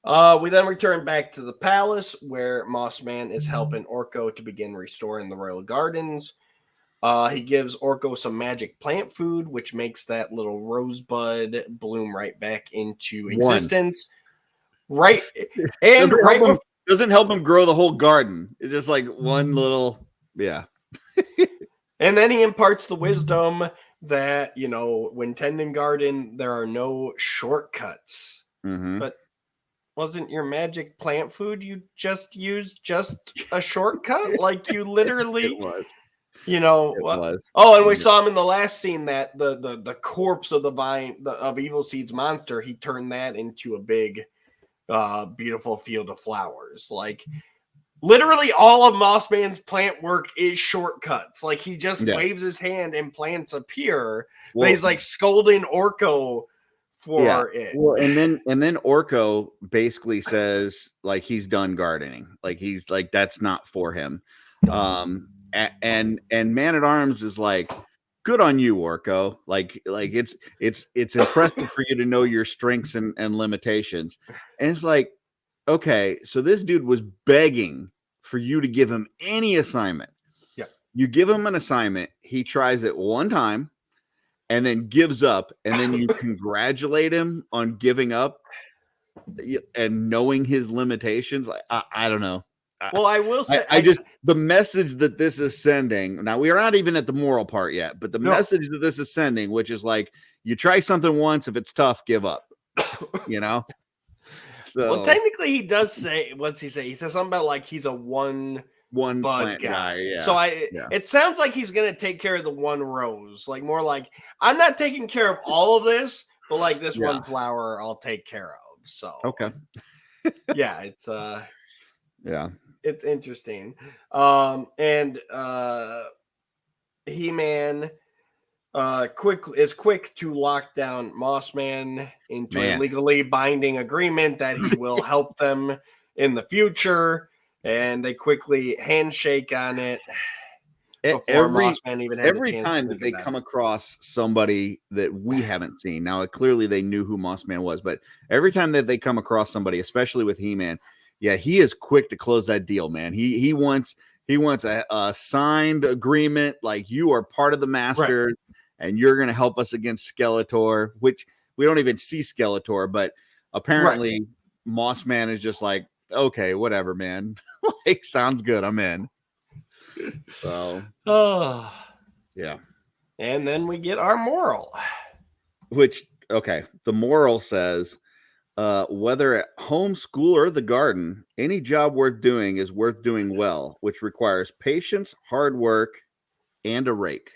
We then return back to the palace where Mossman is helping Orko to begin restoring the royal gardens. He gives Orko some magic plant food, which makes that little rosebud bloom right back into existence. Right, and doesn't help him grow the whole garden. It's just like one little, yeah. And then he imparts the wisdom that when tending garden, there are no shortcuts. But wasn't your magic plant food you just used just a shortcut? Like you literally, It was. Oh, and we saw him in the last scene that the corpse of the vine of Evil Seed's monster, he turned that into a big, beautiful field of flowers. Like literally, all of Mossman's plant work is shortcuts. Like he just waves his hand and plants appear. But he's like scolding Orko for it. Well, and then Orko basically says like he's done gardening. Like he's like that's not for him. And Man at Arms is like, good on you, Orko. Like it's impressive for you to know your strengths and limitations. And it's like, okay, so this dude was begging for you to give him any assignment. Yeah. You give him an assignment, he tries it one time and then gives up, and then you congratulate him on giving up and knowing his limitations. Like I don't know. Well, I will say, the message that this is sending. Now we are not even at the moral part yet, but the message that this is sending, which is like, you try something once, if it's tough, give up. So well, technically, he does say, what's he say? He says something about like he's a one bud guy. Yeah. So it sounds like he's gonna take care of the one rose, like more like I'm not taking care of all of this, but like this one flower, I'll take care of. So okay, yeah, it's yeah. It's interesting. And He-Man is quick to lock down Mossman into a legally binding agreement that he will help them in the future, and they quickly handshake on it. Every time that they come across somebody that we haven't seen, now clearly they knew who Mossman was, but every time that they come across somebody, especially with He-Man, yeah, he is quick to close that deal, man. He wants a signed agreement, like you are part of the Masters, and you're going to help us against Skeletor, which we don't even see Skeletor, but apparently Mossman is just like, okay, whatever, man. Like, sounds good, I'm in. So, yeah. And then we get our moral. Which, okay, the moral says, whether at home, school, or the garden, any job worth doing is worth doing well, which requires patience, hard work, and a rake.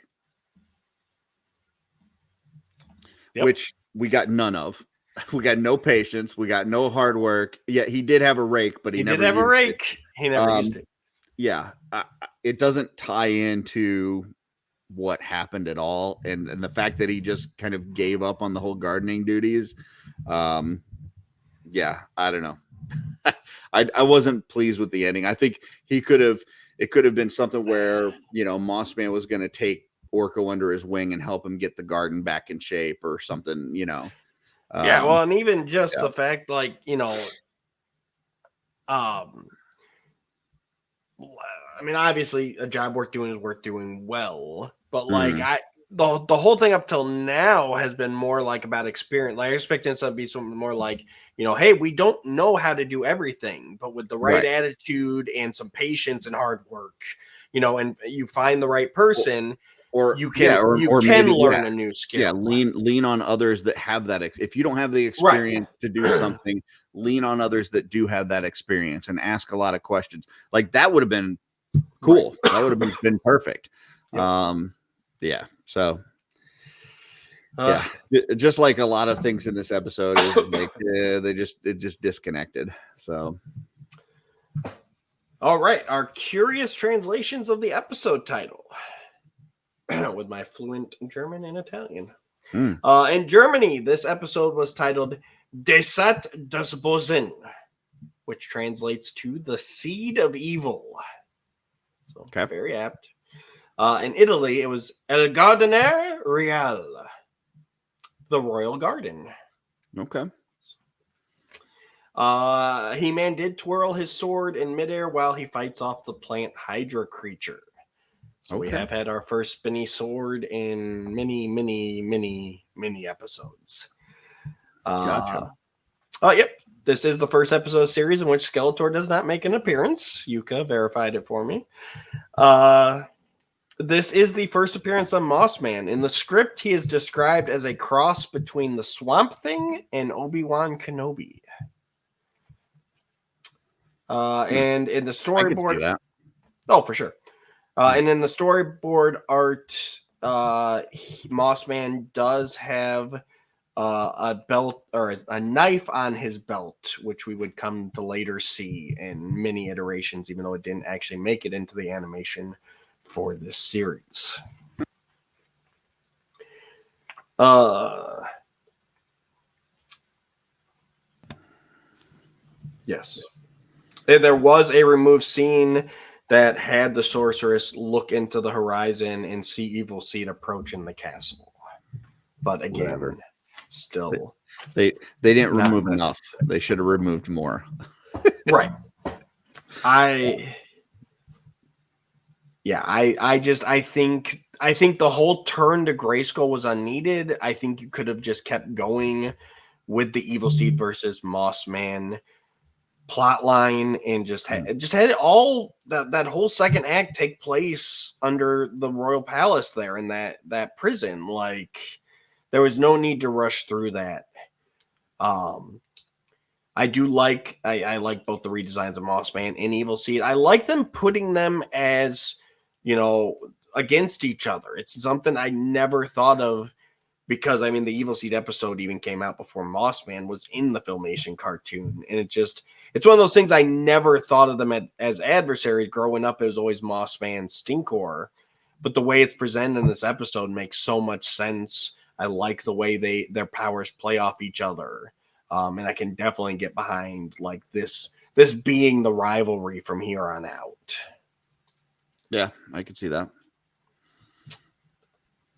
Which we got none of. We got no patience. We got no hard work. Yeah, he did have a rake, but he never did have a rake. He never used it. Yeah, it doesn't tie into what happened at all, and the fact that he just kind of gave up on the whole gardening duties. Yeah, I don't know. I wasn't pleased with the ending. I think it could have been something where, Moss Man was going to take Orko under his wing and help him get the garden back in shape or something, Yeah, well, and even just yeah. the fact, like, I mean, obviously, a job worth doing is worth doing well, but like the whole thing up till now has been more like about experience. Like, I expect it to be something more like, hey, we don't know how to do everything, but with the right attitude and some patience and hard work, and you find the right person, you can maybe, learn a new skill. Yeah, lean on others that have that. If you don't have the experience to do something, lean on others that do have that experience and ask a lot of questions. Like, that would have been cool. That would have been perfect. Yeah. So yeah, just like a lot of things in this episode is like it just disconnected. So all right, our curious translations of the episode title with my fluent German and Italian. In Germany, this episode was titled Desat des Bösen, which translates to the seed of evil. So very apt. In Italy, it was El Giardiniere Reale, the royal garden. Okay. He-Man did twirl his sword in midair while he fights off the plant Hydra creature. So we have had our first spinny sword in many episodes. Gotcha. Yep. This is the first episode of the series in which Skeletor does not make an appearance. Yuka verified it for me. This is the first appearance of Moss Man. In the script, he is described as a cross between the Swamp Thing and Obi-Wan Kenobi. And in the storyboard, for sure. And in the storyboard art, Moss Man does have a belt or a knife on his belt, which we would come to later see in many iterations, even though it didn't actually make it into the animation for this series. Yes. There was a removed scene that had the sorceress look into the horizon and see Evil Seed approaching the castle. But again, still, they didn't remove enough. They should have removed more. Right. I think the whole turn to Grayskull was unneeded. I think you could have just kept going with the Evil Seed versus Moss Man plot line and just had it all that whole second act take place under the royal palace there in that prison. Like, there was no need to rush through that. I do like I like both the redesigns of Moss Man and Evil Seed. I like them putting them as, against each other. It's something I never thought of, because I mean the Evil Seed episode even came out before Moss Man was in the Filmation cartoon, and it's one of those things I never thought of them as adversaries. Growing up, it was always Moss Man, Stinkor, but the way it's presented in this episode makes so much sense. I like the way their powers play off each other, and I can definitely get behind like this being the rivalry from here on out. Yeah, I can see that.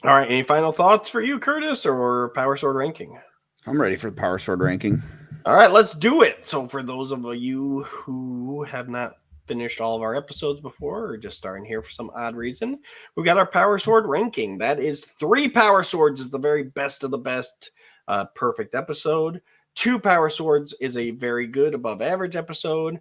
All right, any final thoughts for you, Curtis, or Power Sword ranking? I'm ready for the Power Sword ranking. All right, let's do it. So for those of you who have not finished all of our episodes before, or just starting here for some odd reason, we've got our Power Sword ranking. That is 3 Power Swords is the very best of the best, perfect episode. 2 Power Swords is a very good, above average episode.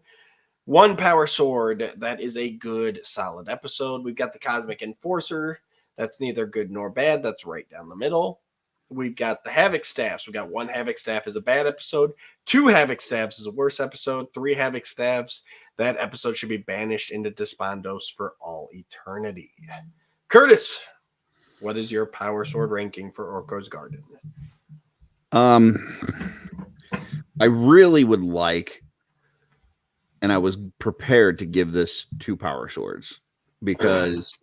1 Power Sword, that is a good, solid episode. We've got the Cosmic Enforcer. That's neither good nor bad. That's right down the middle. We've got the Havoc Staffs. We've got 1 Havoc Staff is a bad episode. 2 Havoc Staffs is a worse episode. 3 Havoc Staffs, that episode should be banished into Despondos for all eternity. Curtis, what is your Power Sword ranking for Orko's Garden? I really would like, and I was prepared to give this 2 power swords because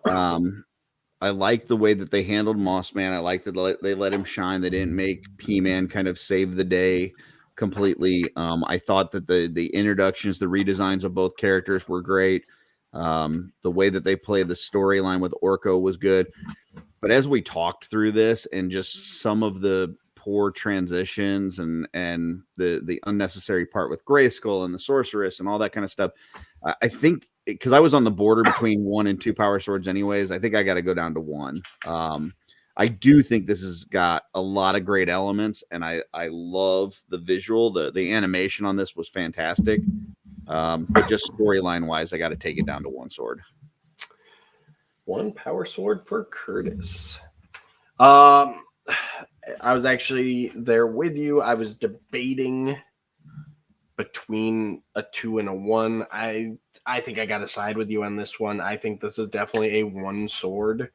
I like the way that they handled Moss Man. I like that they let him shine. They didn't make He-Man kind of save the day completely. I thought that the introductions, the redesigns of both characters were great. The way that they played the storyline with Orko was good. But as we talked through this and just some of the poor transitions and the unnecessary part with Grayskull and the Sorceress and all that kind of stuff, I think because I was on the border between 1 and 2 power swords anyways, I think I got to go down to 1. I do think this has got a lot of great elements, and I love the visual. The animation on this was fantastic. But just storyline wise, I got to take it down to 1 sword. 1 power sword for Curtis. I was actually there with you. I was debating between a 2 and a 1. I think I got to side with you on this one. I think this is definitely a 1 sword.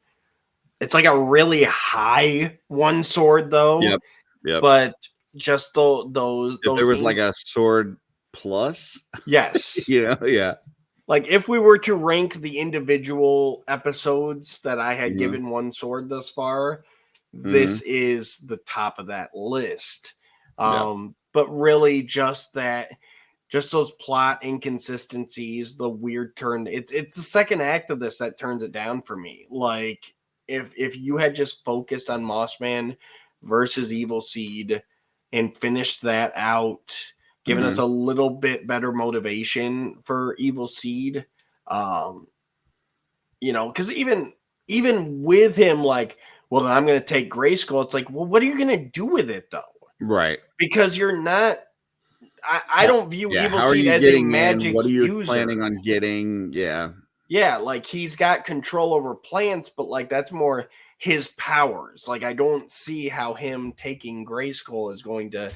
It's like a really high 1 sword, though. Yep. But just those. If there was like a sword plus, yes, yeah. Like if we were to rank the individual episodes that I had given 1 sword thus far, this is the top of that list. But really, just those plot inconsistencies, the weird turn. It's the second act of this that turns it down for me. Like if you had just focused on Mossman versus Evil Seed and finished that out, giving us a little bit better motivation for Evil Seed, because even with him, like, well, then I'm going to take Grayskull. It's like, well, what are you going to do with it though? Right. Because you're not. I don't view Evil Seed as a magic What are you user. planning on getting? Yeah, like he's got control over plants, but like that's more his powers. Like I don't see how him taking Grayskull is going to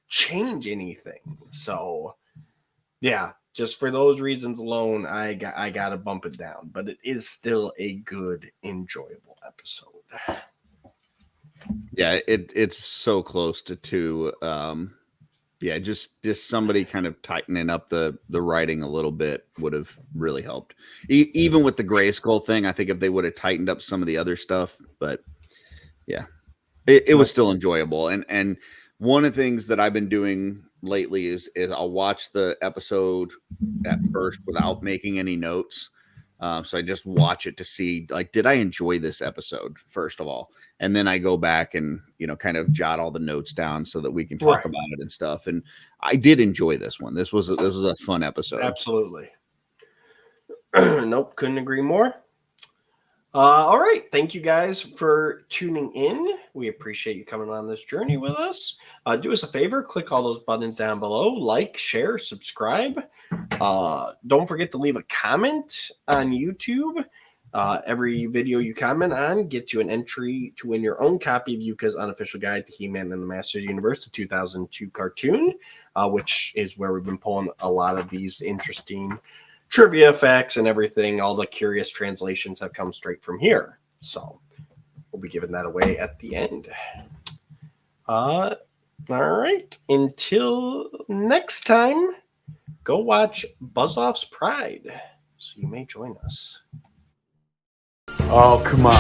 change anything. So yeah, just for those reasons alone, I got to bump it down. But it is still a good, enjoyable episode. Yeah, it's so close to 2. Yeah, just somebody kind of tightening up the writing a little bit would have really helped. Even with the Grayskull thing, I think if they would have tightened up some of the other stuff, but yeah, it was still enjoyable. And one of the things that I've been doing lately is I'll watch the episode at first without making any notes. So I just watch it to see, like, did I enjoy this episode, first of all? And then I go back and, kind of jot all the notes down so that we can talk about it and stuff. And I did enjoy this one. This was a fun episode. Absolutely. Nope, couldn't agree more. All right. Thank you guys for tuning in. We appreciate you coming on this journey with us. Do us a favor, click all those buttons down below, like, share, subscribe. Don't forget to leave a comment on YouTube. Every video you comment on gets you an entry to win your own copy of Yuka's unofficial guide to He-Man and the Masters of the Universe, the 2002 cartoon, which is where we've been pulling a lot of these interesting trivia facts and everything. All the curious translations have come straight from here. So we'll be giving that away at the end. All right. Until next time, go watch Buzz Off's Pride so you may join us. Oh, come on.